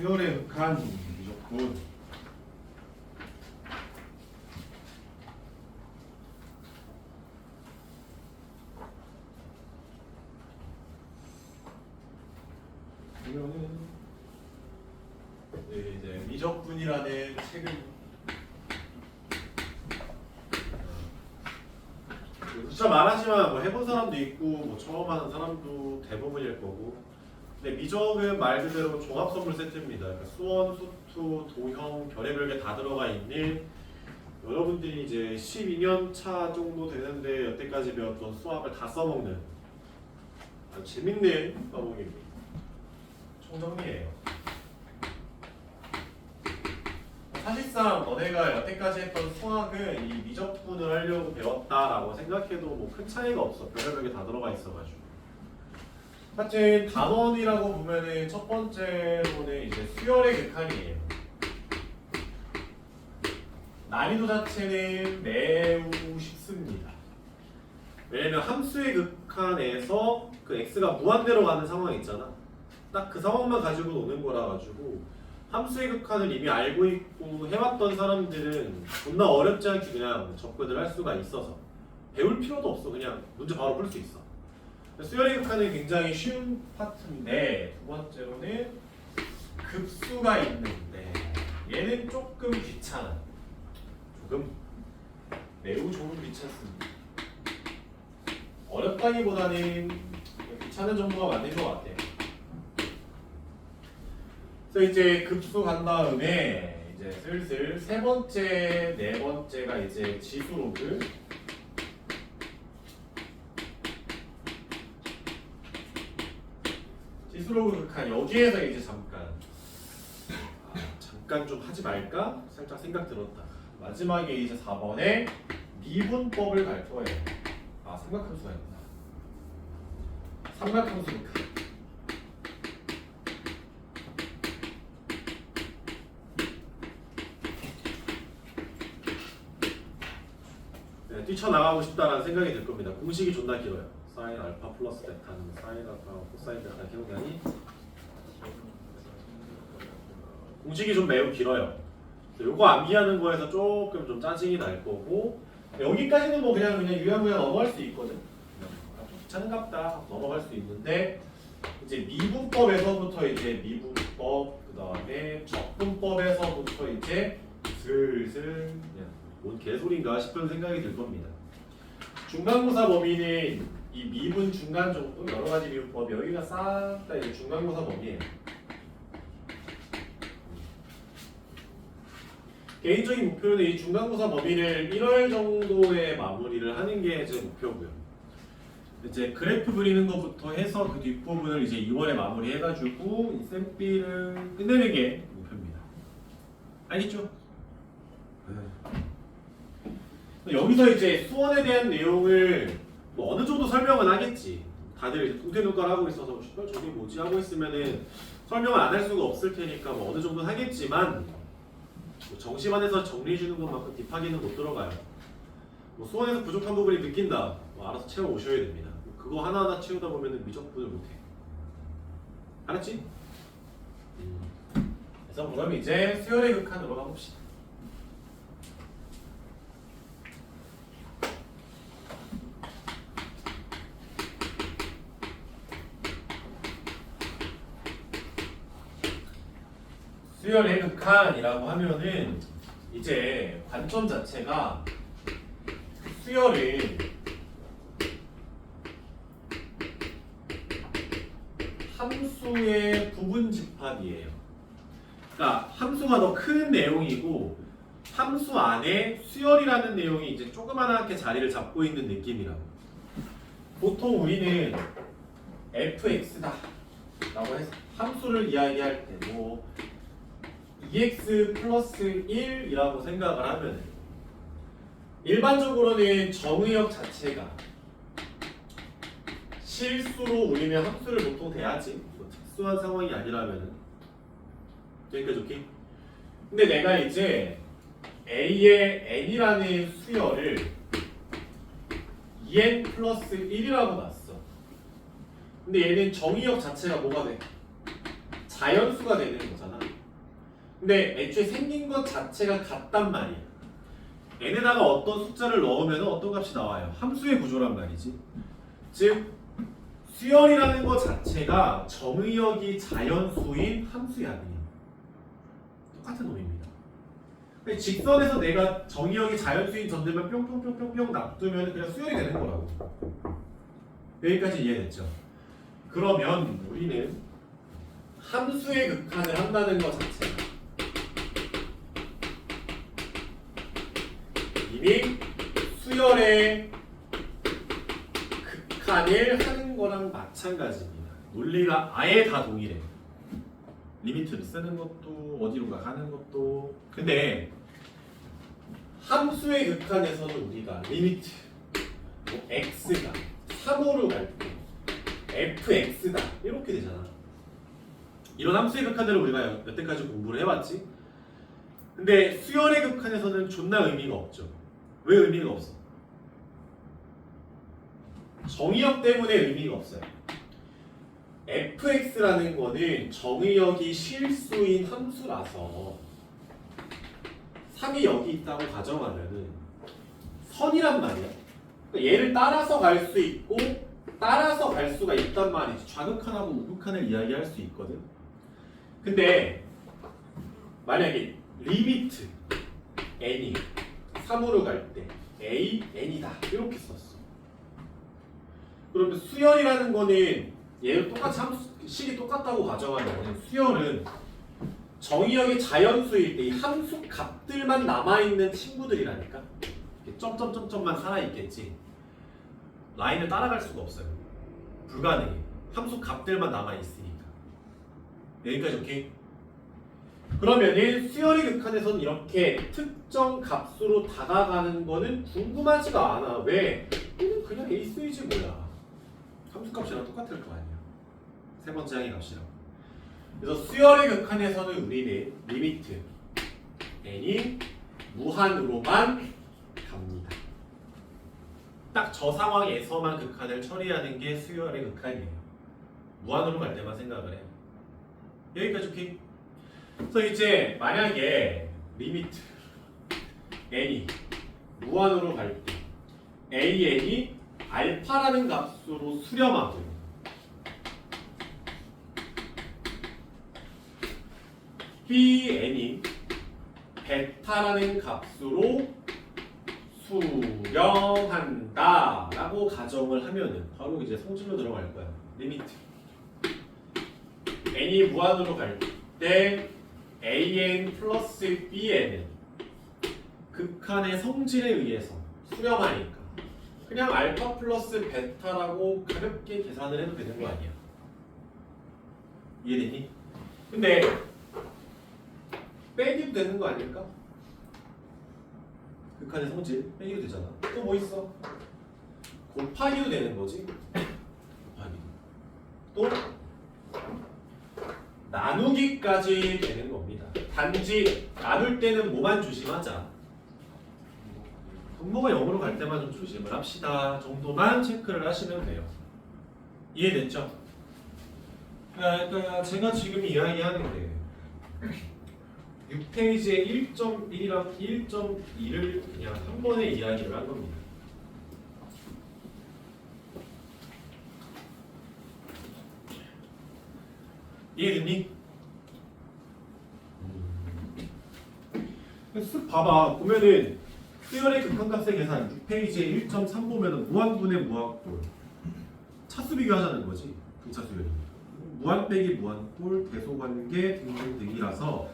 수열의 극한 미적분. 그러면은 이제 미적분이라는 책을 숫자 말하지만 뭐 해본 사람도 있고 뭐 처음 하는 사람도 대부분일 거고. 근데 미적은 말 그대로 종합 선물 세트입니다. 그러니까 수원, 수투, 도형, 별의별 게 다 들어가 있는, 여러분들이 이제 12년 차 정도 되는데 여태까지 배웠던 수학을 다 써먹는 아주 재밌는 과목입니다. 총정리예요. 사실상 너네가 여태까지 했던 수학은 이 미적분을 하려고 배웠다라고 생각해도 뭐 큰 차이가 없어. 별의별 게 다 들어가 있어가지고. 하여튼 단원이라고 보면은 첫 번째로는 이제 수열의 극한이에요. 난이도 자체는 매우 쉽습니다. 왜냐면 함수의 극한에서 그 x가 무한대로 가는 상황이 있잖아. 딱 그 상황만 가지고 노는 거라 가지고 함수의 극한을 이미 알고 있고 해왔던 사람들은 존나 어렵지 않게 그냥 접근을 할 수가 있어서 배울 필요도 없어. 그냥 문제 바로 풀 수 있어. 수열의 극한은 굉장히 쉬운 파트인데, 두 번째로는 급수가 있는데 얘는 조금 귀찮아. 조금 매우 조금 귀찮습니다. 어렵다기보다는 귀찮은 정도가 맞는 것 같아요. 그래서 이제 급수 간 다음에 이제 슬슬 세 번째, 네 번째가 이제 지수로그. 지수로그 극한, 여기에서 이제 잠깐 좀 하지 말까 살짝 생각 들었다. 마지막에 이제 4번에 미분법을 갈 거예요. 삼각함수가 있구나. 삼각함수 극한. 뛰쳐나가고 싶다라는 생각이 들 겁니다. 공식이 존나 길어요. 사인 알파 플러스 베타는 사인 알파 코사인 베타 기억나니? 공식이 좀 매우 길어요. 요거 암기하는 거에서 조금 좀 짜증이 날 거고, 여기까지는 뭐 그냥 유야무야 넘어갈 수 있거든. 좀 귀찮은갑다 넘어갈 수 있는데, 이제 미분법에서부터 이제 미분법, 그 다음에 적분법에서부터 이제 슬슬 그냥 뭔 개소리인가 싶은 생각이 들 겁니다. 중간고사 범위는 이 미분 중간 정도, 여러 가지 미분법, 여기가 싹 다 이제 중간고사 범위예요. 개인적인 목표는 이 중간고사 범위를 1월 정도에 마무리를 하는 게 제 목표고요. 이제 그래프 그리는 것부터 해서 그 뒷부분을 이제 2월에 마무리해가지고 이 쌤비를 끝내는 게 목표입니다. 알겠죠? 여기서 이제 수원에 대한 내용을 뭐 어느 정도 설명은 하겠지. 다들 이제 통태문과를 하고 있어서 저게 뭐지 하고 있으면은 설명을 안 할 수가 없을 테니까 뭐 어느 정도 하겠지만, 뭐 정시반에서 정리해 주는 것만큼 딥하게는 못 들어가요. 뭐 수원에서 부족한 부분이 느낀다, 뭐 알아서 채워 오셔야 됩니다. 그거 하나하나 채우다 보면은 미적분을 못해. 알았지? 그래서 그럼 이제 수열의 극한으로 가봅시다. 수열의 극한이라고 하면은 이제 관점 자체가 수열은 함수의 부분 집합이에요. 그러니까 함수가 더 큰 내용이고 함수 안에 수열이라는 내용이 이제 조그맣게 자리를 잡고 있는 느낌이라고. 보통 우리는 fx다 라고 해서 함수를 이야기할 때 뭐 EX 플러스 1이라고 생각을 하면, 일반적으로는 정의역 자체가 실수로 우리는 함수를 보통 대하지, 뭐 특수한 상황이 아니라면은. 여기까지 오케이? 근데 내가 이제 A의 n이라는 수열을 2n 플러스 1이라고 놨어. 근데 얘는 정의역 자체가 뭐가 돼? 자연수가 되는 거잖아. 근데 애초에 생긴 것 자체가 같단 말이야. n에다가 어떤 숫자를 넣으면 어떤 값이 나와요? 함수의 구조란 말이지. 즉 수열이라는 것 자체가 정의역이 자연수인 함수야. 똑같은 놈입니다. 직선에서 내가 정의역이 자연수인 전들만 뿅뿅뿅뿅뿅 놔두면 그냥 수열이 되는 거라고. 여기까지 이해됐죠? 그러면 우리는 함수의 극한을 한다는 것 자체가 이미 수열의 극한을 하는 거랑 마찬가지입니다. 논리가 아예 다 동일해. 리미트를 쓰는 것도 어디론가 가는 것도. 근데 함수의 극한에서는 우리가 리미트 뭐 x가 3호로 갈 때 fx다 이렇게 되잖아. 이런 함수의 극한들을 우리가 여태까지 공부를 해왔지. 근데 수열의 극한에서는 존나 의미가 없죠. 왜 의미가 없어? 정의역 때문에 의미가 없어요. fx라는 거는 정의역이 실수인 함수라서 3이 여기 있다고 가정하면은 선이란 말이야. 그러니까 얘를 따라서 갈 수 있고 따라서 갈 수가 있단 말이지. 좌극한하고 우극한을 이야기할 수 있거든. 근데 만약에 리미트 n이 3으로 갈 때 a n이다 이렇게 썼어. 그러면 수열이라는 거는 얘를 똑같이 식이 똑같다고 가정하면 수열은 정의역이 자연수일 때 이 함수 값들만 남아있는 친구들이라니까. 점점점점만 살아있겠지. 라인을 따라갈 수가 없어요. 불가능해. 함수 값들만 남아있으니까. 여기까지 오케이? 그러면은 수열의 극한에서는 이렇게 특정 값으로 다가가는 거는 궁금하지가 않아. 왜? 얘는 그냥 a 쓰이지 뭐야. 함수 값이랑 똑같을 거 아니야. 세 번째 항의 값이랑. 그래서 수열의 극한에서는 우리는 리미트 n이 무한으로만 갑니다. 딱 저 상황에서만 극한을 처리하는 게 수열의 극한이에요. 무한으로 갈 때만 생각을 해요. 여기까지 오케이? 그래서 이제 만약에 리미트 n이 무한으로 갈 때 an이 알파라는 값으로 수렴하고 bn이 베타라는 값으로 수렴한다 라고 가정을 하면은 바로 이제 성질로 들어갈 거야. 리미트 n이 무한으로 갈 때 an 플러스 bn은 극한의 성질에 의해서 수렴하니까 그냥 알파 플러스 베타라고 가볍게 계산을 해도 되는 거 아니야. 이해되니? 근데 빼기도 되는 거 아닐까? 극한의 성질 빼기도 되잖아. 또 뭐 있어? 곱하기도 되는 거지. 곱하기. 또 나누기까지 되는 겁니다. 단지 나눌 때는 뭐만 조심하자. 분모가 0으로 갈 때만 좀 조심을 합시다. 정도만 체크를 하시면 돼요. 이해됐죠? 그러니까 제가 지금 이야기하는데 6페이지에 1.1이랑 1.2를 그냥 한 번에 이야기를 한 겁니다. 이해됐니? 쓱 봐봐. 보면은 수열의 극한값의 계산 6페이지에 1.3 보면은 무한분의 무한꼴 차수 비교하자는 거지. 등차수열이 무한 빼기 무한꼴 대소관계 등등등이라서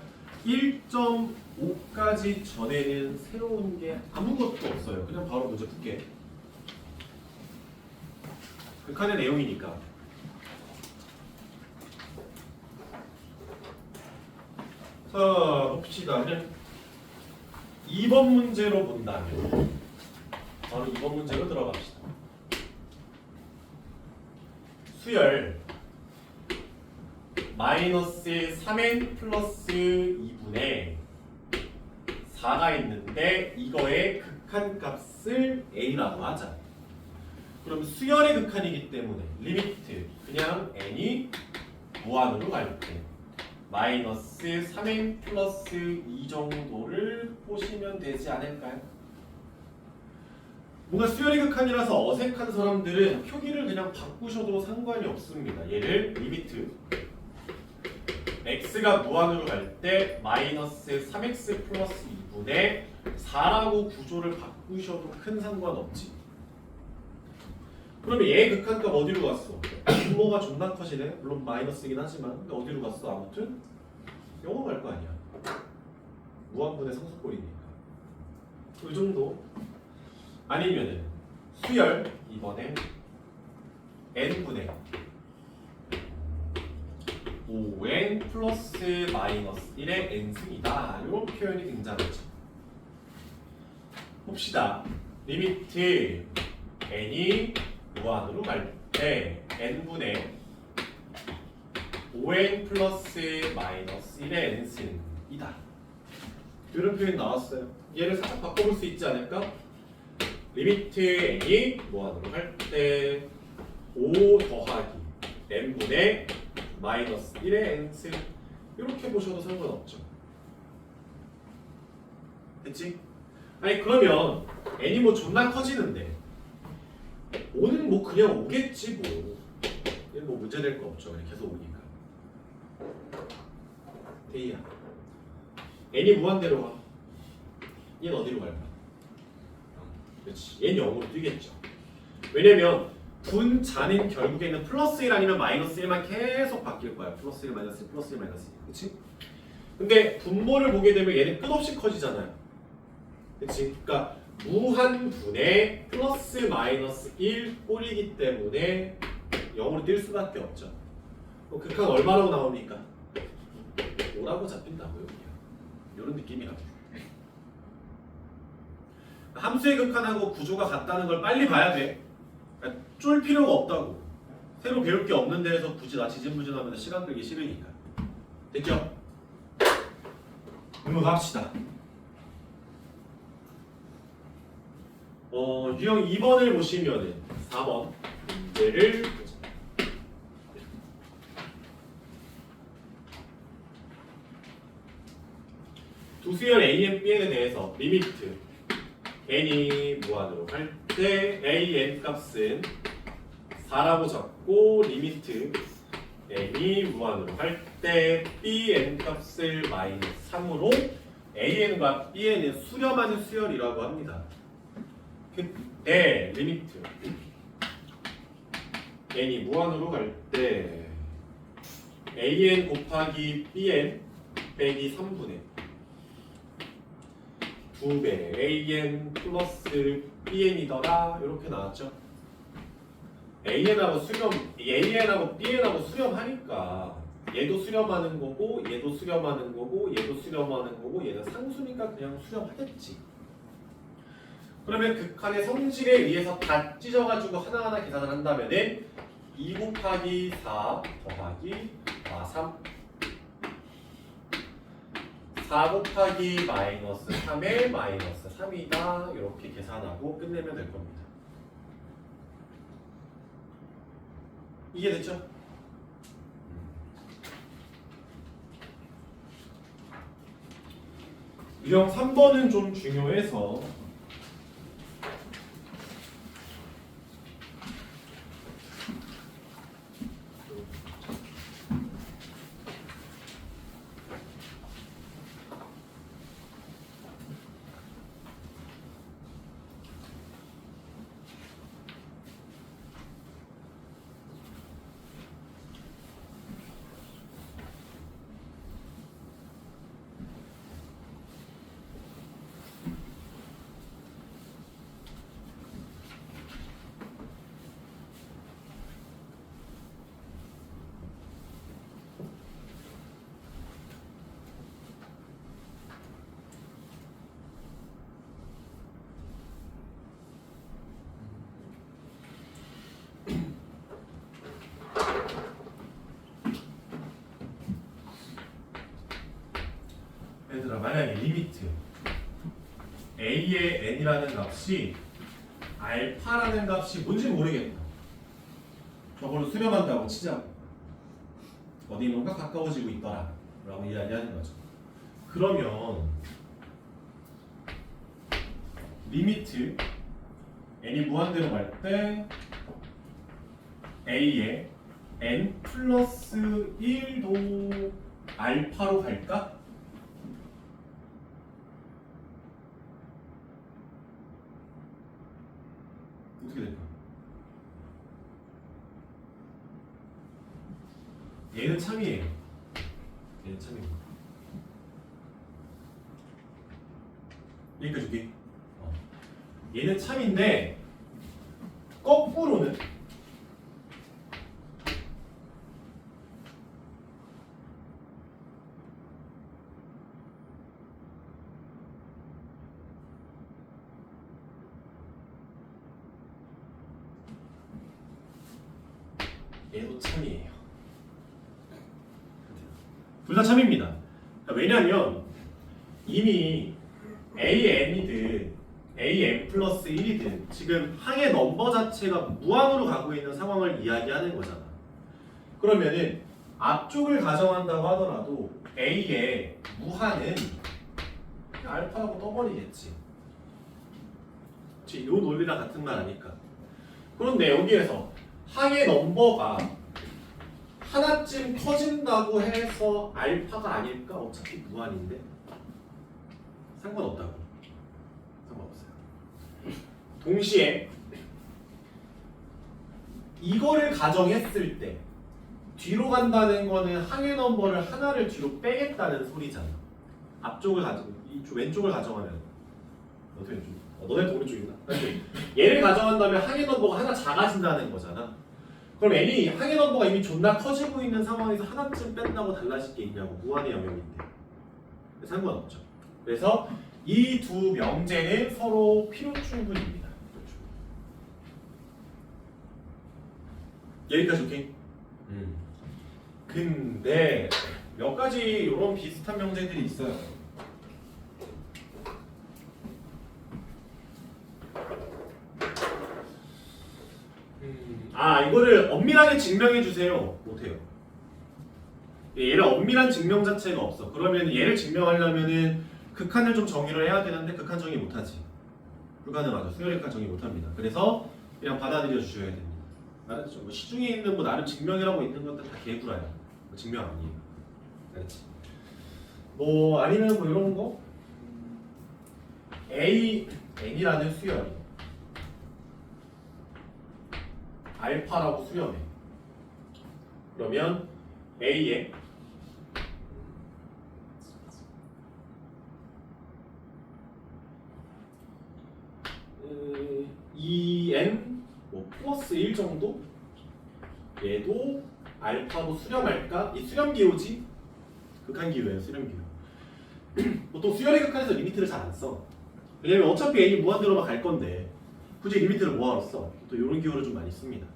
1.5까지 전에는 새로운 게 아무것도 없어요. 그냥 바로 문제 풀게. 극한의 내용이니까. 자, 봅시다. 2번 문제로 본다면 바로 2번 문제로 들어갑시다. 수열 마이너스 3n 플러스 2분의 4가 있는데 이거의 극한값을 a라고 하자. 그럼 수열의 극한이기 때문에 리미트 그냥 n이 무한으로 갈 때 마이너스 3n 플러스 2 정도를 보시면 되지 않을까요? 뭔가 수열의 극한이라서 어색한 사람들은 표기를 그냥 바꾸셔도 상관이 없습니다. 얘를 리미트 x가 무한으로 갈 때 마이너스 3x 플러스 2분의 4라고 구조를 바꾸셔도 큰 상관없지. 그러면 얘 극한값 어디로 갔어? 분모가 존나 커지네. 물론 마이너스이긴 하지만 근데 어디로 갔어? 아무튼 영어 갈 거 아니야. 무한분의 상수꼴이니까. 그 정도. 아니면은 수열 이번엔 n분의 5n 플러스 마이너스 1의 n승이다. 이런 표현이 등장하죠. 봅시다. 리미트 n이 무한으로 갈 때 n분의 5n 플러스 마이너스 1의 n승이다. 이런 표현 나왔어요. 얘를 살짝 바꿔볼 수 있지 않을까? 리미트 n이 무한으로 갈 때 5 더하기 n분의 마이너스 1의 n승 이렇게 보셔도 상관없죠. 됐지? 아니 그러면 n이 뭐 존나 커지는데 5는 뭐 그냥 오겠지 뭐. 얘는 뭐 문제될 거 없죠. 그냥 계속 오니까. 대이야. n이 무한대로 가. 얘는 어디로 갈까? 그렇지. 얘는 0으로 뛰겠죠. 왜냐면 분자는 결국에는 플러스 1 아니면 마이너스 1만 계속 바뀔 거야. 플러스 1, 마이너스 1, 플러스 1, 마이너스 1. 그렇지? 근데 분모를 보게 되면 얘는 끝없이 커지잖아요. 그렇지? 그러니까 무한분의 플러스 마이너스 1 꼴이기 때문에 0으로 뛸 수밖에 없죠. 극한 얼마라고 나옵니까? 5라고 잡힌다고요. 이런 느낌이라고. 함수의 극한하고 구조가 같다는 걸 빨리 봐야 돼. 그러니까 쫄 필요가 없다고. 새로 배울 게 없는 데에서 굳이 나 지진부진하면 시간 끌기 싫으니까. 됐죠? 넘어갑시다. 유형 2번을 보시면은 4번 문제를 보자. 두 수열 AN, BN에 대해서 리미트 n이 무한으로 갈 때 AN 값은 4라고 잡고 리미트 n이 무한으로 갈 때 BN 값을 마이너스 3으로 AN과 BN은 수렴하는 수열이라고 합니다. 그때 리미트 n이 무한으로 갈 때 AN 곱하기 BN 빼기 3분의 2배 AN 플러스 BN이더라. 이렇게 나왔죠. AN하고 BN하고 수렴하니까 얘도 수렴하는 거고 얘도 수렴하는 거고 얘도 수렴하는 거고 얘는 상수니까 그냥 수렴하겠지. 그러면 극한의 성질에 의해서 다 찢어가지고 하나하나 계산을 한다면은 2 곱하기 4 더하기 3 4 곱하기 마이너스 3의 마이너스 3이다. 이렇게 계산하고 끝내면 될 겁니다. 이게 됐죠? 유형 3번은 좀 중요해서 얘들아 만약에 리미트 a의 n이라는 값이 알파라는 값이 뭔지 모르겠다. 저걸로 수렴한다고 치자고. 어디 뭔가 가까워지고 있더라. 라고 이야기하는 거죠. 그러면 리미트 n이 무한대로 갈 때 a에 n 플러스 1도 알파로 갈까? 어떻게 될까? 얘는 참이에요. 얘는 참입니다. 여기까지 오케이? 얘는 참인데 거꾸로는 얘도 참이에요. 둘 다 참입니다. 왜냐면 이미 AN이든 AN 플러스 1이든 지금 항의 넘버 자체가 무한으로 가고 있는 상황을 이야기하는 거잖아. 그러면은 앞쪽을 가정한다고 하더라도 A의 무한은 알파라고 떠버리겠지. 이 논리랑 같은 말 아닐까. 그런데 여기에서 항의 넘버가 하나쯤 터진다고 해서 알파가 아닐까? 어차피 무한인데 상관없다고. 상관없어요. 동시에 이거를 가정했을 때 뒤로 간다는 거는 항의 넘버를 하나를 뒤로 빼겠다는 소리잖아. 앞쪽을 가지고 이쪽 왼쪽을 가정하면 어떻게 왼쪽? 너네도 오른쪽이구나. 얘를 가정한다면 항의 넘버가 하나 작아진다는 거잖아. 그럼 n이 항의 넘버가 이미 존나 커지고 있는 상황에서 하나쯤 뺀다고 달라질 게 있냐고. 무한의 영역인데 상관없죠. 그래서 이 두 명제는 서로 필요 충분입니다. 여기까지 오케이? 근데 몇 가지 이런 비슷한 명제들이 있어요. 이거를 엄밀하게 증명해 주세요. 못해요. 얘를 엄밀한 증명 자체가 없어. 그러면 얘를 증명하려면은 극한을 좀 정의를 해야 되는데 극한 정의 못하지. 불가능하죠. 수열의 극한 정의 못합니다. 그래서 그냥 받아들여 주셔야 됩니다. 알았죠? 뭐 시중에 있는 뭐 나름 증명이라고 있는 것들 다 개구라야. 뭐 증명 아니에요. 알았지? 뭐 아니면 뭐 이런 거 n이라는 수열이 알파라고 수렴해. 그러면 A에 EN 뭐 플러스 1 정도? 얘도 알파로 수렴할까? 이 수렴 기호지? 극한 기호예요. 수렴 기호. 보통 수열의 극한에서 리미트를 잘 안 써. 왜냐면 어차피 N이 무한대로만 갈 건데 굳이 리미트를 뭐하러 써? 또 이런 기호를 좀 많이 씁니다.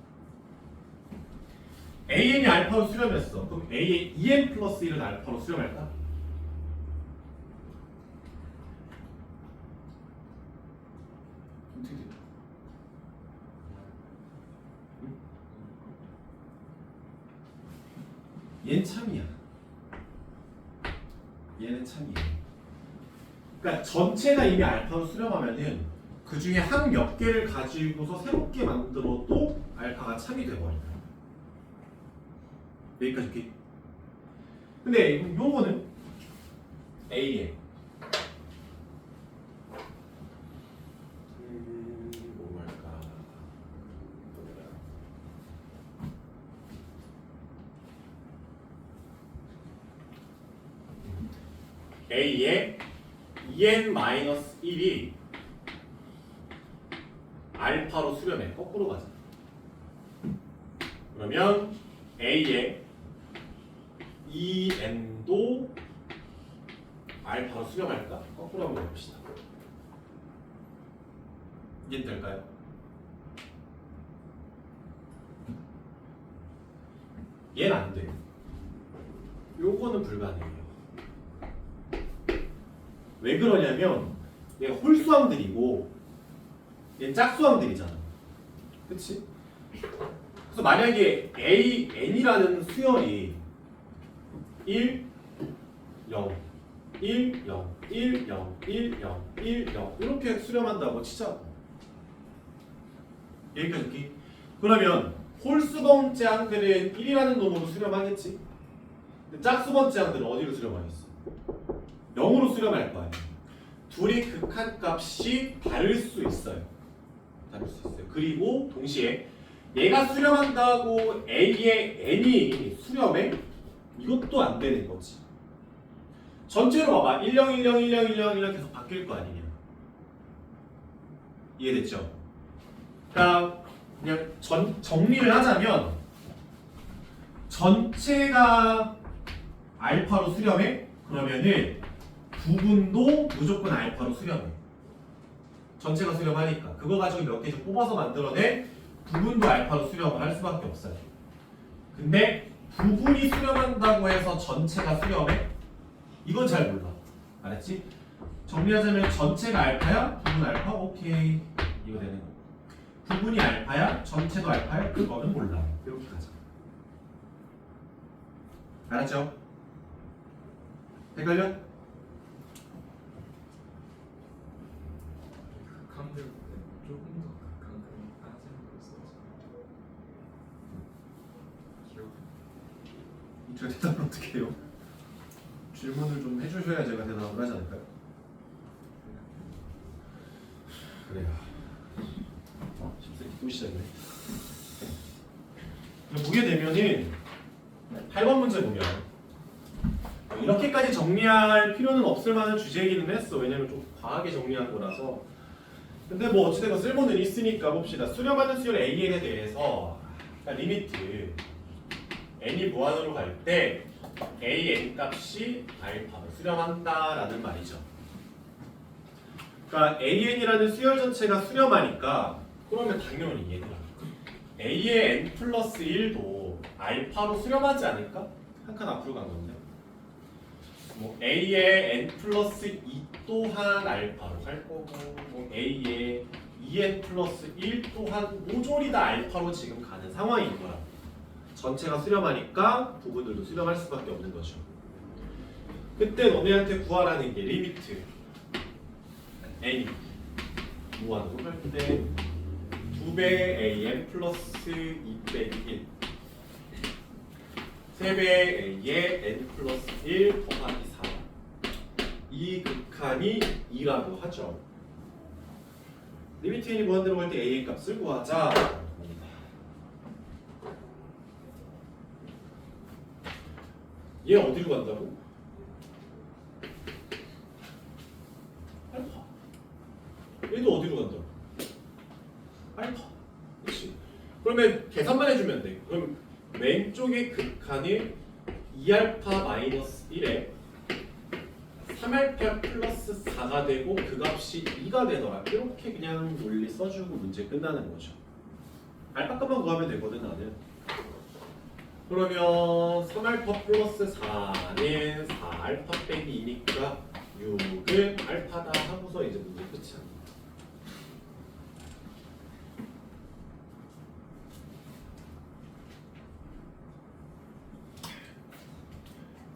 AN이 알파로 수렴했어. 그럼 A의 EN 플러스 1은 알파로 수렴할까? 어떻게 돼? 얘는 참이야. 얘는 참이야. 그러니까 전체가 이미 알파로 수렴하면은 그 중에 한 몇 개를 가지고서 새롭게 만들어도 알파가 참이 돼버린다. 여기까지 오케이? 근데 요거는 A에 뭐 할까? A에 EN-1이 알파로 수렴해. 거꾸로 가자. 그러면 A에 EN도 알파로 수렴할까? 거꾸로 한번 해봅시다. 이해될까요? 얘는 안 돼요. 요거는 불가능해요. 왜 그러냐면 얘가 홀수함들이고 얘는 짝수함들이잖아. 그치? 그래서 만약에 N이라는 수열이 1, 0, 1, 0, 1, 0, 1, 0, 1, 0 이렇게 수렴한다고 치자. 여기까지 오케이? 그러면 홀수번째 항들은 1이라는 놈으로 수렴하겠지? 근데 짝수번째 항들은 어디로 수렴하겠어? 0으로 수렴할 거 아니야. 둘이 극한값이 다를 수 있어요. 다를 수 있어요. 그리고 동시에 얘가 수렴한다고 A의 N이 수렴해? 이것도 안 되는 거지. 전체로 봐봐. 10, 10, 10, 10, 10 계속 바뀔 거 아니냐. 이해됐죠? 그러니까 그냥 정리를 하자면 전체가 알파로 수렴해? 그러면은 부분도 무조건 알파로 수렴해. 전체가 수렴하니까 그거 가지고 몇 개씩 뽑아서 만들어내 부분도 알파로 수렴을 할 수밖에 없어요. 근데 부분이 수렴한다고 해서 전체가 수렴해? 이건 잘 몰라. 알았지? 정리하자면 전체가 알파야? 부분 알파? 오케이. 이거 되는 거. 부분이 알파야? 전체도 알파야? 그거는 몰라. 이렇게 가자. 알았죠? 헷갈려? 극한들 조금 더 극한들 따지는 걸 써서 기억. 저 대답을 어떻게 해요? 질문을 좀 해주셔야 제가 대답을 하지 않을까요? 그래요. 또 시작이네. 보게 되면은 8번 문제 보면 이렇게까지 정리할 필요는 없을 만한 주제이기는 했어. 왜냐면 좀 과하게 정리한 거라서. 근데 뭐 어찌되건 쓸모는 있으니까 봅시다. 수렴하는 수열 AN에 대해서 그러니까 리미트 n이 무한으로 갈 때 AN 값이 알파로 수렴한다라는 말이죠. 그러니까 AN이라는 수열 전체가 수렴하니까 그러면 당연히 얘들아 A의 n 플러스 1도 알파로 수렴하지 않을까? 한 칸 앞으로 간 건데 뭐 A의 n 플러스 2 또한 알파로 갈 거고 뭐 A의 2n 플러스 1 또한 모조리 다 알파로 지금 가는 상황인 거야. 전체가 수렴하니까 부분들도 수렴할 수밖에 없는 거죠. 그때 너네한테 구하라는 게 리미트 n 무한으로 갈 때 2배 an 플러스 2 빼기 1 3배 a의 n 플러스 1 더하기 4 이 극한이 2라고 하죠. 리미트 n이 무한대로 갈 때 a의 값을 구하자. 얘 어디로 간다고? 알파. 얘도 어디로 간다고? 알파. 그렇지. 그러면 계산만 해주면 돼. 그럼 왼쪽의 극한이 2알파 마이너스 1에 3알파 플러스 4가 되고 그 값이 2가 되더라. 이렇게 그냥 논리 써주고 문제 끝나는 거죠. 알파 값만 구하면 되거든 나는. 그러면 3알파 플러스 4는 4알파 빼기 2니까 6은 알파다 하고서 이제 문제 끝이야.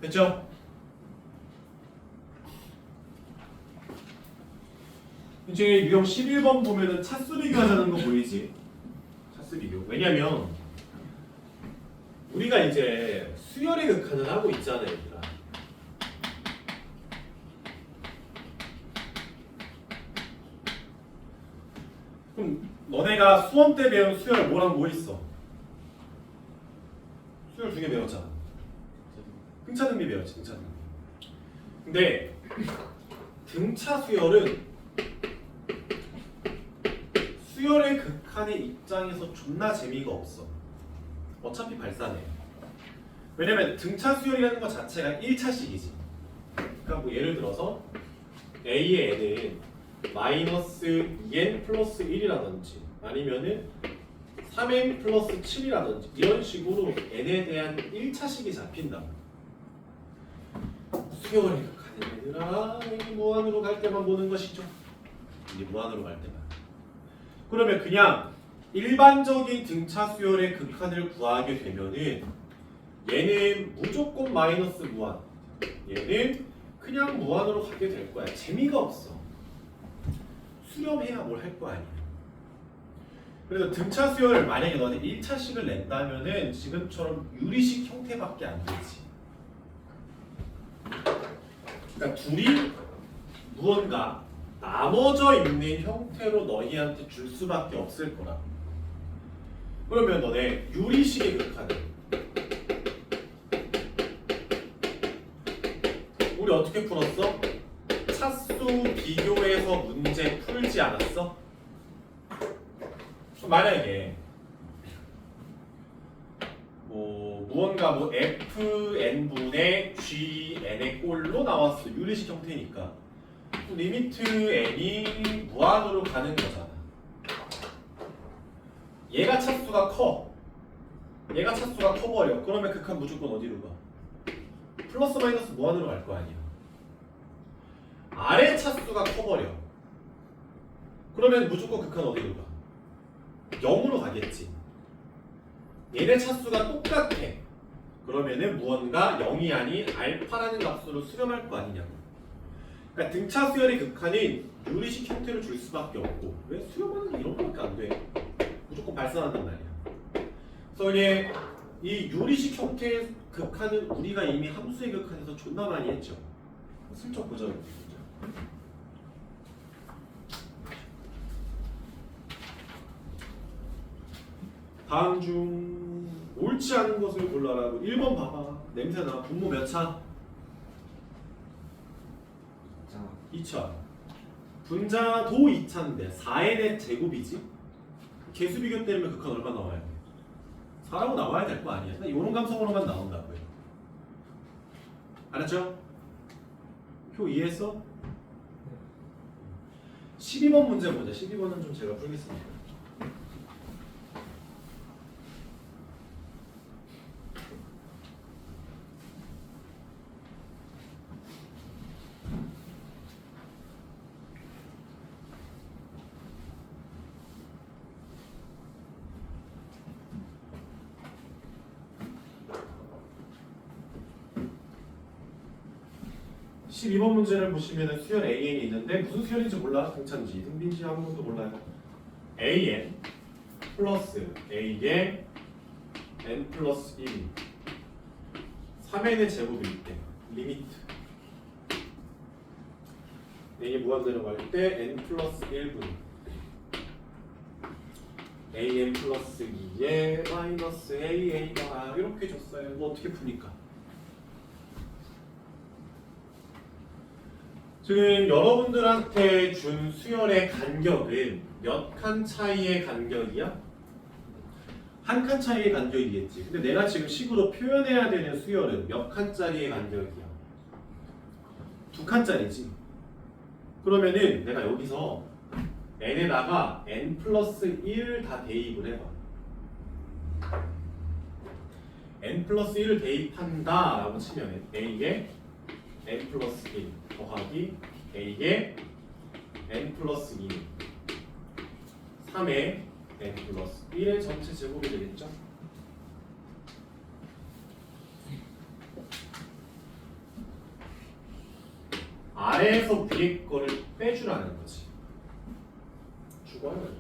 됐죠? 이제 유형 11번 보면은 차수 비교하자는 거 보이지? 차수 비교. 왜냐면 우리가 이제 수열의 극한을 하고 있잖아, 얘들아. 그럼 너네가 수험 때 배운 수열 뭐랑 뭐 있어? 수열 두 개 배웠잖아. 등차 등비 배웠지, 등차 등비. 근데 등차 수열은 수열의 극한의 입장에서 존나 재미가 없어. 어차피 발산해. 왜냐면 등차 수열이라는 것 자체가 1차식이지. 그러니까 뭐 예를 들어서 A의 n은 마이너스 2n 플러스 1이라든지 아니면은 3n 플러스 7이라든지 이런 식으로 n에 대한 1차식이 잡힌다. 수열의 극한의 얘들아 이 무한으로 갈 때만 보는 것이죠. 이 무한으로 갈 때만. 그러면 그냥 일반적인 등차 수열의 극한을 구하게 되면은 얘는 무조건 마이너스 무한 얘는 그냥 무한으로 가게 될 거야. 재미가 없어. 수렴해야 뭘 할 거 아니야. 그래서 등차 수열을 만약에 너한테 1차식을 낸다면은 지금처럼 유리식 형태밖에 안 되지. 그러니까 둘이 무언가 나눠져 있는 형태로 너희한테 줄 수밖에 없을 거라. 그러면 너네 유리식의 극한은 우리 어떻게 풀었어? 차수 비교해서 문제 풀지 않았어? 만약에 무언가 fn분의 gn의 꼴로 나왔어. 유리식 형태니까 리미트 n이 무한으로 가는 거잖아. 얘가 차수가 커. 얘가 차수가 커버려. 그러면 극한 무조건 어디로 가? 플러스 마이너스 무한으로 갈 거 아니야. 아래 차수가 커버려. 그러면 무조건 극한 어디로 가? 0으로 가겠지. 얘네 차수가 똑같아. 그러면은 무언가 0이 아닌 알파라는 값으로 수렴할 거 아니냐고. 그러니까 등차 수열의 극한은 유리식 형태를 줄 수밖에 없고, 왜 수렴하는 게 이런 거밖에 안 돼? 무조건 발산한단 말이야. 그래서 이게 이 유리식 형태의 극한은 우리가 이미 함수의 극한에서 존나 많이 했죠. 슬쩍 보자. 다음 중 옳지 않은 것을 골라라고. 1번 봐봐. 냄새나. 분모 몇 차? 자 2차. 분자도 2차인데 4n의 제곱이지? 개수 비교 때리면 극한 얼마 나와야 돼? 4라고 나와야 될 거 아니야. 이런 감성으로만 나온다고요. 알았죠? 표 이해했어? 12번 문제 보자. 12번은 좀 제가 풀겠습니다. 십 12번 문제를 보시면 수열 AN이 있는데 무슨 수열인지 몰라. 등차인지 등비인지 아무것도 몰라요. AN 플러스 A의 N 플러스 1 3N의 제곱일 때 리미트 N이 무한대로 갈 때 N 플러스 1분 AN 플러스 2에 마이너스 AA가 이렇게 줬어요. 뭐 어떻게 푸니까. 지금 여러분들한테 준 수열의 간격은 몇 칸 차이의 간격이야? 한 칸 차이의 간격이겠지. 근데 내가 지금 식으로 표현해야 되는 수열은 몇 칸짜리의 간격이야? 2칸짜리지. 그러면은 내가 여기서 n에다가 n 플러스 1 다 대입을 해봐. n 플러스 1을 대입한다 라고 치면 a에 n 플러스 1 더하기 a에 n 플러스 2 3에 n 플러스 1의 전체 제곱이 되겠죠? 아래에서 위에 거를 빼주라는 거지. 죽어요.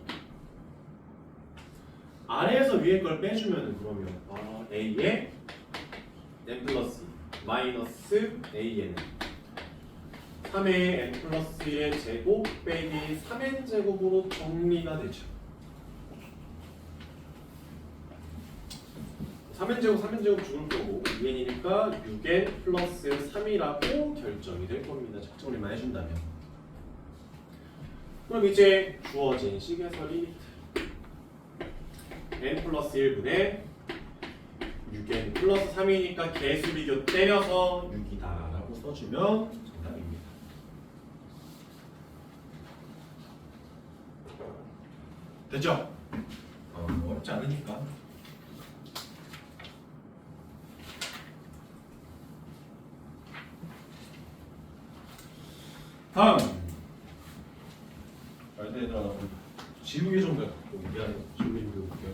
아래에서 위에 걸 빼주면 그러면 a에 n 플러스 2 마이너스 an 3의 n 플러스 1의 제곱 빼기 3n 제곱으로 정리가 되죠. 3n 제곱 3n 제곱 죽을 거고 2n이니까 6n 플러스 3이라고 결정이 될 겁니다. 적정리만 해준다면. 그럼 이제 주어진 식에서 리미트 n 플러스 1분의 6n 플러스 3이니까 개수 비교 때려서 6이다 라고 써주면 정답입니다. 됐죠? 어렵지 않으니까. 다음 얘들아 나 지우개 좀 갖고 미안해. 지우개 좀 볼게요.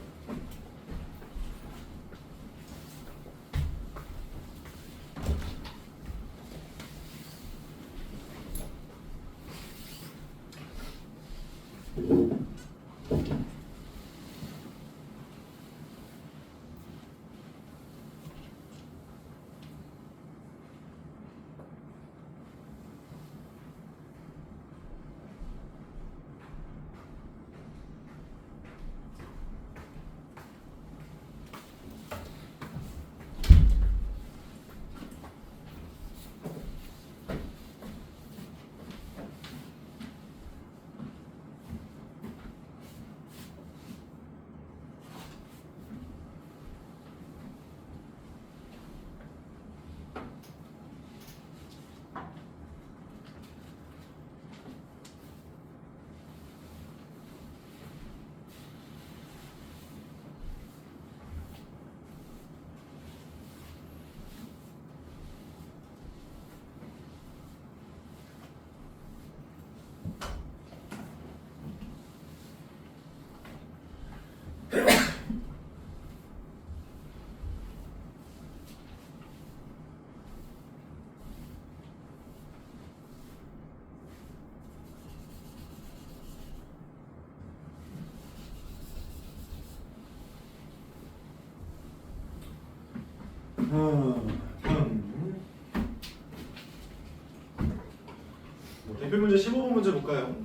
대표 문제 15번 문제 볼까요?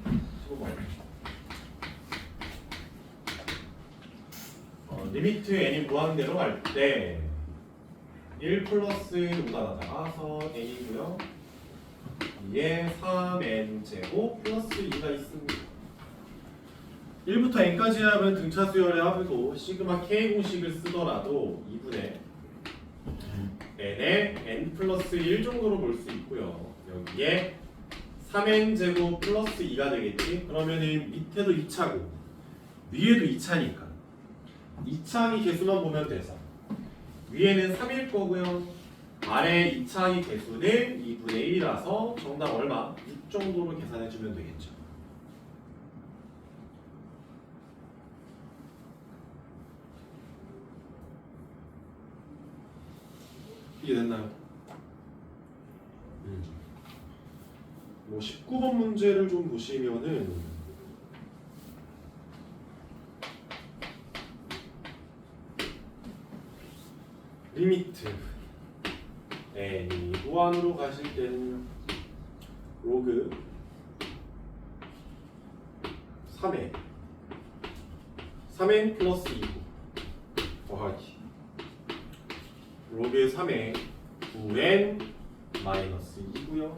15번. 리미트 n이 무한대로 갈 때 1 플러스 누가 나타나서 n이고요. 2에 3n 제곱 플러스 2가 있습니다. 1부터 n까지 하면 등차 수열의 합이고 시그마 k 공식을 쓰더라도 2분의 n에 n 플러스 1 정도로 볼 수 있고요. 여기에 3n 제곱 플러스 2가 되겠지? 그러면은 밑에도 2차고 위에도 2차니까 2차항이 개수만 보면 돼서 위에는 3일 거고요. 아래 2차항이 개수는 2분의 1이라서 정답 얼마? 6 정도로 계산해주면 되겠죠. 이해됐나요? 뭐 19번 문제를 좀 보시면은 리미트 n이 무한으로 가실 때는 로그 3n 3n 플러스 2 더하기 로그 3의 9n 마이너스 2고요.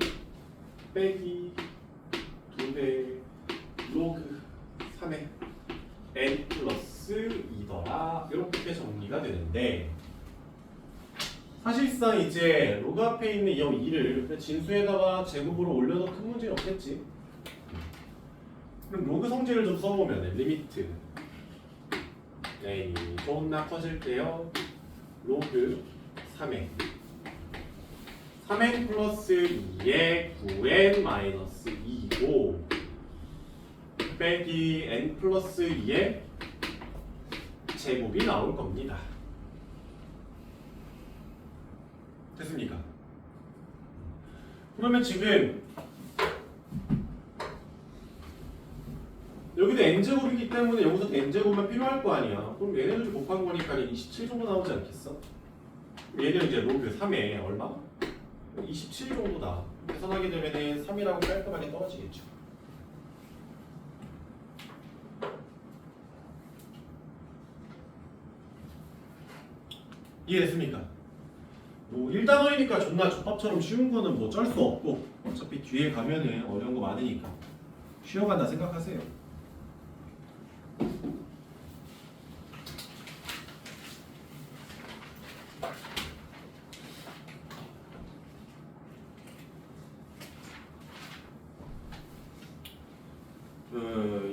빼기 2배 로그 3의 n 플러스 2더라 이렇게 정리가 되는데 사실상 이제 로그 앞에 있는 이 2를 진수에다가 제곱으로 올려도 큰 문제는 없겠지. 그럼 로그 성질을 좀 써보면 리미트 n이 존나 커질 때요. 로그 3n 3n 플러스 2에 9n 마이너스 2고 빼기 n 플러스 2에 제곱이 나올 겁니다. 됐습니까? 그러면 지금 여기도 n제곱이기 때문에 여기서 n제곱만 필요할 거 아니야. 그럼 얘네들 곱한 거니까 27 정도 나오지 않겠어? 얘는 이제 로그 3에 얼마? 27 정도다. 계산하게 되면은 3이라고 깔끔하게 떨어지겠죠. 이해됐습니까? 뭐 1단원이니까 존나 족밥처럼 쉬운 거는 뭐 쩔 수 없고 어차피 뒤에 가면은 어려운 거 많으니까 쉬어간다 생각하세요.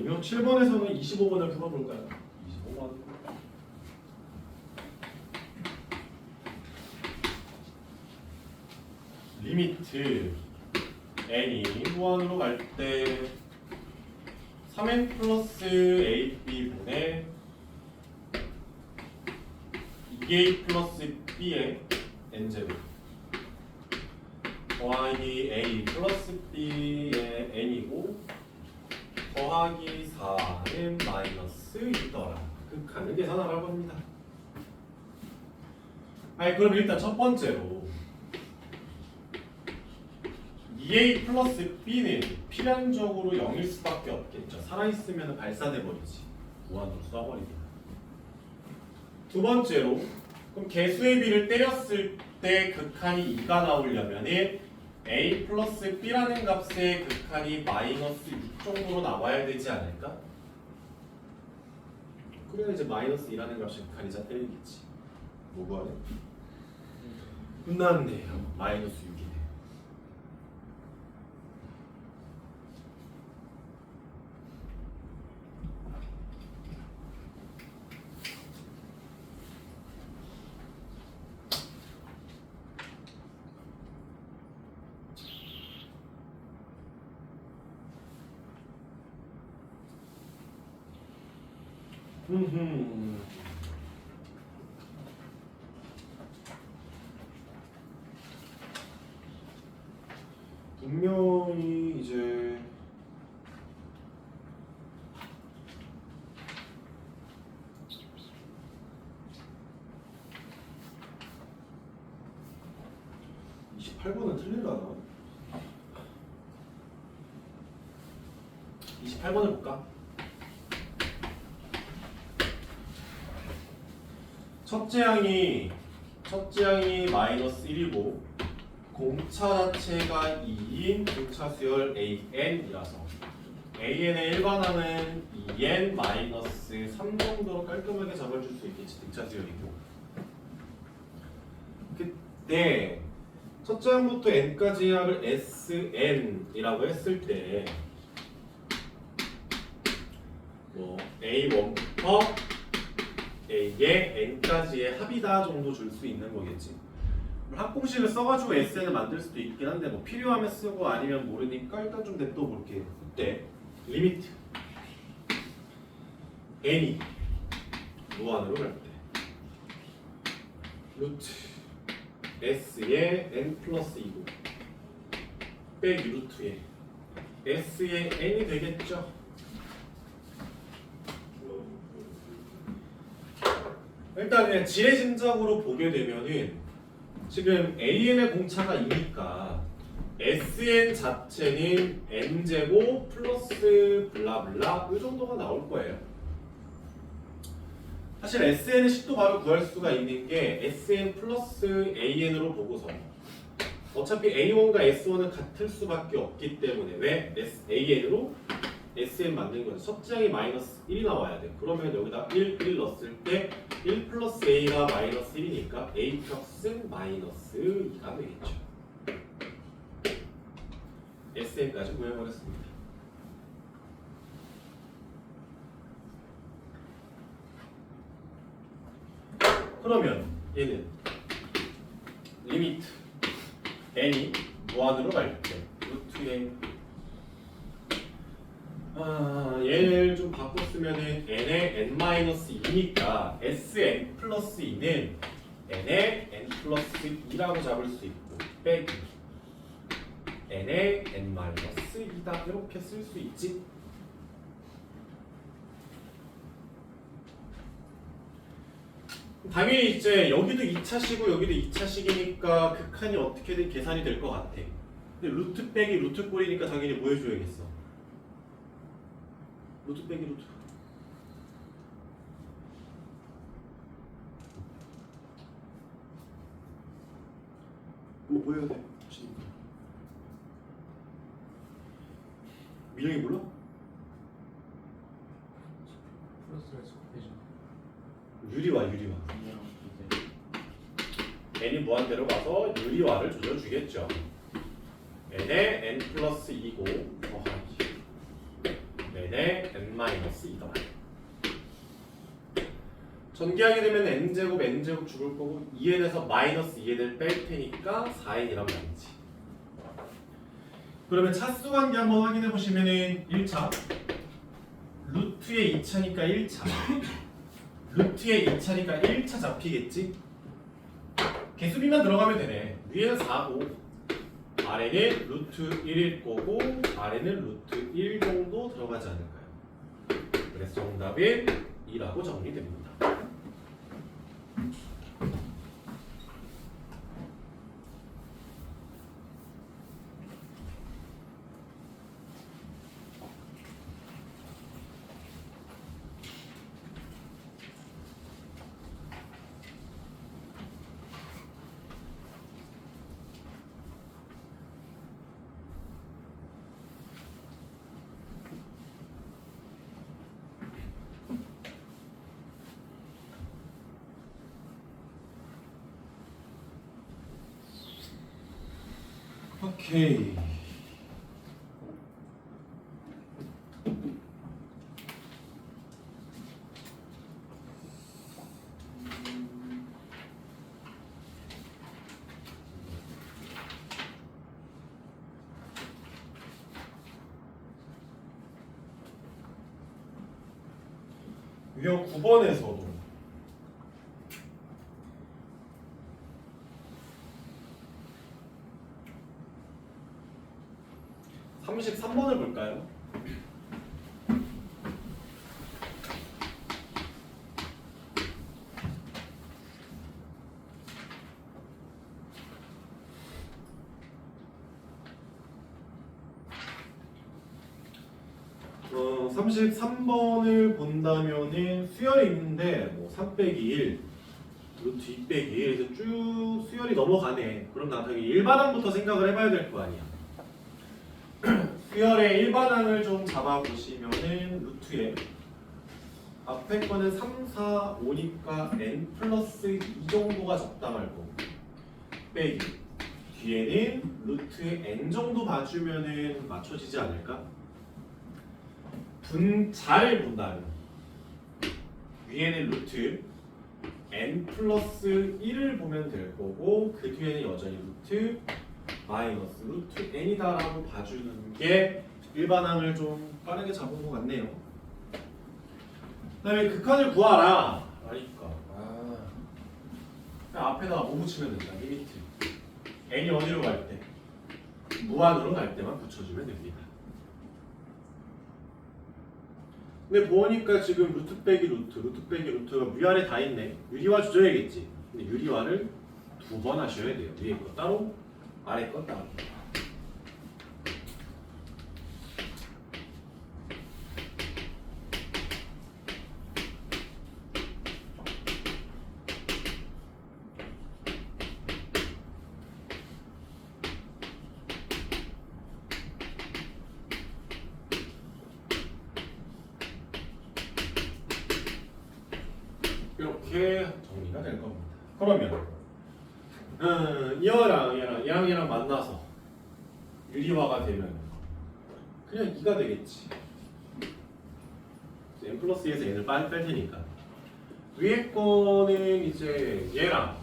이거 7번에서는 25번을 풀어볼까요? 25번. 리미트 n이 무한으로 갈 때 3n 플러스 ab분의 2a 플러스 b의 n제곱 더하기 a 플러스 b의 n이고 더하기 4는 마이너스 2더라. 극한을 계산하라고 합니다. 아니 그럼 일단 첫 번째로 2a 플러스 b는 필연적으로 0일 수밖에 없겠죠. 살아있으면 발산해버리지. 무한으로 쏴버리면. 두 번째로 그럼 개수의 b를 때렸을 때 극한이 2가 나오려면은 a 플러스 b라는 값의 극한이 마이너스 6 정도로 나와야 되지 않을까? 그래야 이제 마이너스 2라는 값의 극한이 자 때리겠지. 뭐 구하래? 끝났네요. 마이너스 6이네. 분명히 이제 28번은 틀리려나? 28번을 볼까? 첫째 항이 마이너스 1이고 공차 자체가 2인 공차 수열 AN이라서 AN의 일반항은 2N 마이너스 3 정도로 깔끔하게 잡아줄 수 있겠지. 등차 수열이고 그때 첫째 항부터 N까지 항을 SN이라고 했을 때 뭐 A1부터 A의 N까지의 합이다 정도 줄 수 있는 거겠지. 합공식을 써가지고 SN을 만들 수도 있긴 한데 뭐 필요하면 쓰고 아니면 모르니까 일단 좀 냅둬 볼게요. 그때 리미트 N이 무한으로 갈 때 루트 S의 N 플러스 2고 빼기 루트의 S의 N이 되겠죠. 일단 그냥 지레짐작으로 보게 되면은 지금 AN의 공차가 2니까 SN 자체는 N제곱 플러스 블라블라 이 정도가 나올 거예요. 사실 SN의 식도 바로 구할 수가 있는 게 SN 플러스 AN으로 보고서 어차피 A1과 S1은 같을 수밖에 없기 때문에 왜 AN으로 SN 만든 거죠. 첫째 항이 마이너스 1이 나와야 돼. 그러면 여기다 1 넣었을 때 1 플러스 A가 마이너스 1이니까 A 값은 마이너스 2가 되겠죠. SN까지 구해버렸습니다. 그러면 얘는 리미트 n이 무한으로 갈 때 루트 n 얘를 좀 바꿔 쓰면은 n의 n-2니까 sn 플러스 2는 n의 n 플러스 2라고 잡을 수 있고 빼기 n의 n-2다 이렇게 쓸 수 있지. 당연히 이제 여기도 2차식이고 여기도 2차식이니까 극한이 어떻게든 계산이 될 것 같아. 근데 루트 빼기 루트 꼴이니까 당연히 뭐 해줘야겠어? 루트 빼기 루트. 뭐 해야 돼? 민영이 몰라? 플러스를 곱해줘. 유리화 n이 무한대로 가서 유리화를 조져주겠죠. n의 n 플러스 2고 n의 n-2다. 전개하게 되면 n제곱 죽을 거고 2n에서 마이너스 2n을 뺄 테니까 4n이란 말이지. 그러면 차수 관계 한번 확인해 보시면은 1차 루트의 2차니까 1차 루트의 2차니까 1차 잡히겠지? 개수비만 들어가면 되네. 위에는 4고 아래는 루트 1일 거고 아래는 루트 1 정도 들어가지 않을까요? 그래서 정답은 2라고 정리됩니다. 오케이. 유형 9번에서도 33번을 볼까요? 33번을 본다면은 수열이 있는데 뭐 3 빼기 1 루트 2 빼기 1 해서 쭉 수열이 넘어가네. 그럼 나 당연히 일반항부터 생각을 해봐야 될 거 아니야. 수열의 일반항을 좀 잡아보시면은 루트에 앞에 거는 3, 4, 5니까 n 플러스 2 정도가 적당할 거고 빼기 뒤에는 루트 n 정도 봐주면은 맞춰지지 않을까? 분자를 본다면 위에는 루트 n 플러스 1을 보면 될 거고 그 뒤에는 여전히 루트 마이너스 루트 n이다라고 봐주는 게 일반항을 좀 빠르게 잡은 것 같네요. 그 다음에 극한을 구하라 라니까 그냥 앞에다가 뭐 붙이면 된다. 리미트 n이 어디로 갈 때? 무한으로 갈 때만 붙여주면 됩니다. 근데 보니까 지금 루트 빼기 루트 빼기 루트가 위아래 다 있네. 유리화 주저야겠지. 근데 유리화를 2번 하셔야 돼요. 위에 거 따로 아래 거 따로. 이렇게 정리가 될 겁니다. 그러면 얘랑 만나서 유리화가 되면 그냥 2가 되겠지. n 플러스 2에서 n을 뺄 테니까 위에 거는 이제 얘랑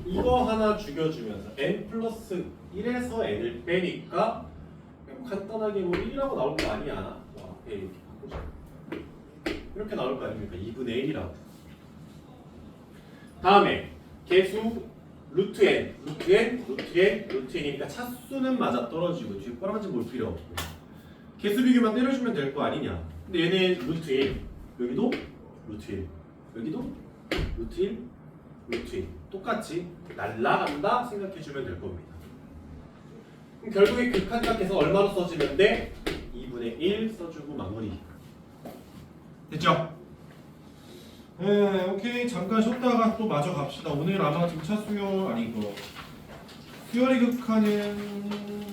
이거 하나 죽여주면서 n 플러스 1에서 n을 빼니까 간단하게 뭐 1이라고 나올 거 아니야. 앞에 이렇게 바꾸자. 이렇게 나올 거 아닙니까? 2분의 1이라고. 다음에 개수 루트 n, 루트 n, 루트 n, 루트 n이니까 차수는 맞아 떨어지고 뒤에 꼬라지 볼 필요 없고 개수 비교만 때려주면 될 거 아니냐. 근데 얘는 루트 1, 여기도 루트 1, 여기도 루트 1, 루트 1 똑같이 날라간다 생각해주면 될 겁니다. 그럼 결국에 극한값에서 얼마로 써주면 돼? 2분의 1 써주고 마무리. 됐죠? 네, 오케이. 잠깐 쉬었다가 또 마저 갑시다. 오늘 아마 등차 수열 아니 이거 수열의 극한은